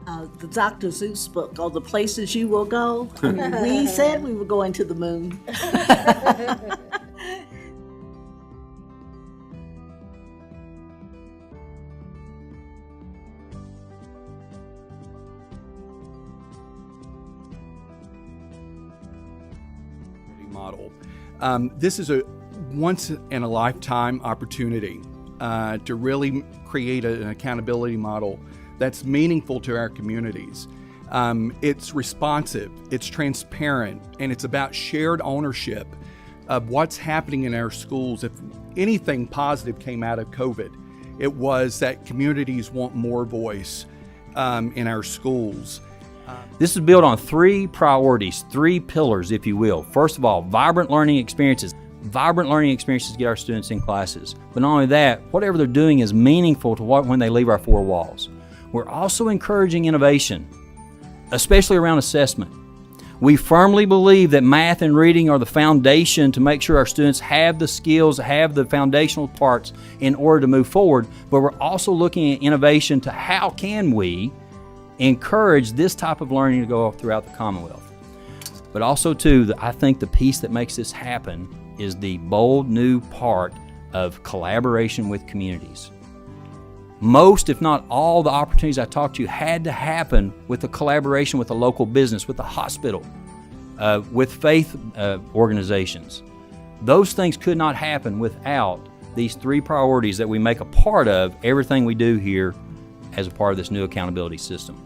The Dr. Seuss book, All the Places You Will Go. I mean, we said we were going to the moon. Model. This is a once-in-a-lifetime opportunity to really create an accountability model that's meaningful to our communities. It's responsive, it's transparent, and it's about shared ownership of what's happening in our schools. If anything positive came out of COVID, it was that communities want more voice in our schools. This is built on three priorities, three pillars, if you will. First of all, vibrant learning experiences. Vibrant learning experiences to get our students in classes. But not only that, whatever they're doing is meaningful to when they leave our four walls. We're also encouraging innovation, especially around assessment. We firmly believe that math and reading are the foundation to make sure our students have the skills, have the foundational parts in order to move forward, but we're also looking at innovation to how can we encourage this type of learning to go throughout the Commonwealth. But also too, I think the piece that makes this happen is the bold new part of collaboration with communities. Most, if not all, the opportunities I talked to you had to happen with the collaboration with the local business, with the hospital, with faith organizations. Those things could not happen without these three priorities that we make a part of everything we do here as a part of this new accountability system.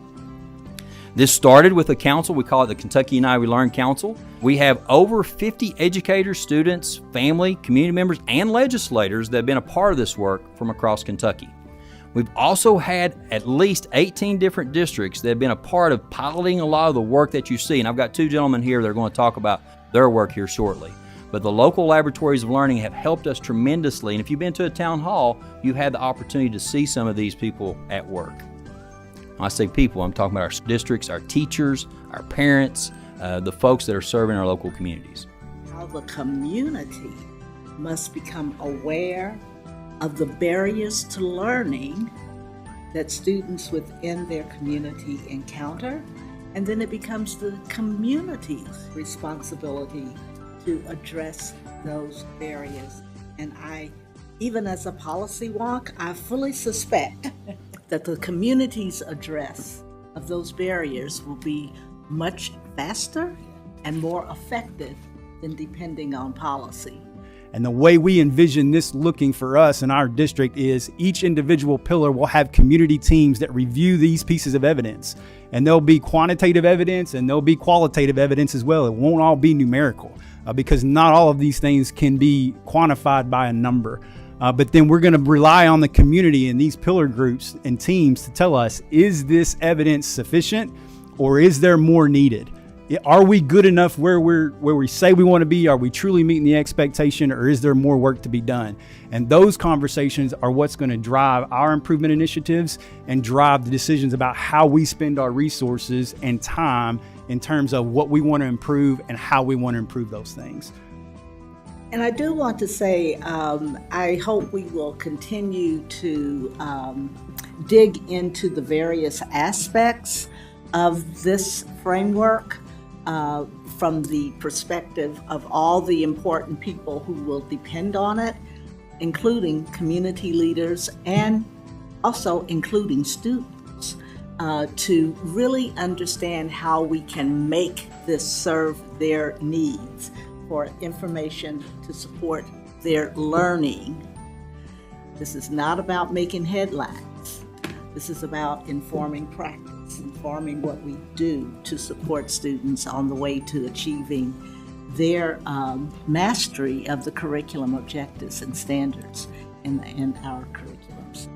This started with a council, we call it the Kentucky United We Learn Council. We have over 50 educators, students, family, community members, and legislators that have been a part of this work from across Kentucky. We've also had at least 18 different districts that have been a part of piloting a lot of the work that you see, and I've got two gentlemen here that are going to talk about their work here shortly. But the local laboratories of learning have helped us tremendously, and if you've been to a town hall, you've had the opportunity to see some of these people at work. When I say people, I'm talking about our districts, our teachers, our parents, the folks that are serving our local communities. How the community must become aware of the barriers to learning that students within their community encounter, and then it becomes the community's responsibility to address those barriers. And even as a policy wonk, I fully suspect that the community's address of those barriers will be much faster and more effective than depending on policy. And the way we envision this looking for us in our district is each individual pillar will have community teams that review these pieces of evidence. And there'll be quantitative evidence and there'll be qualitative evidence as well. It won't all be numerical because not all of these things can be quantified by a number. But then we're going to rely on the community and these pillar groups and teams to tell us, is this evidence sufficient or is there more needed? Are we good enough where we say we want to be? Are we truly meeting the expectation, or is there more work to be done? And those conversations are what's going to drive our improvement initiatives and drive the decisions about how we spend our resources and time in terms of what we want to improve and how we want to improve those things. And I do want to say, I hope we will continue to dig into the various aspects of this framework from the perspective of all the important people who will depend on it, including community leaders and also including students, to really understand how we can make this serve their needs for information to support their learning. This is not about making headlines. This is about informing practice, informing what we do to support students on the way to achieving their mastery of the curriculum objectives and standards in our curriculums.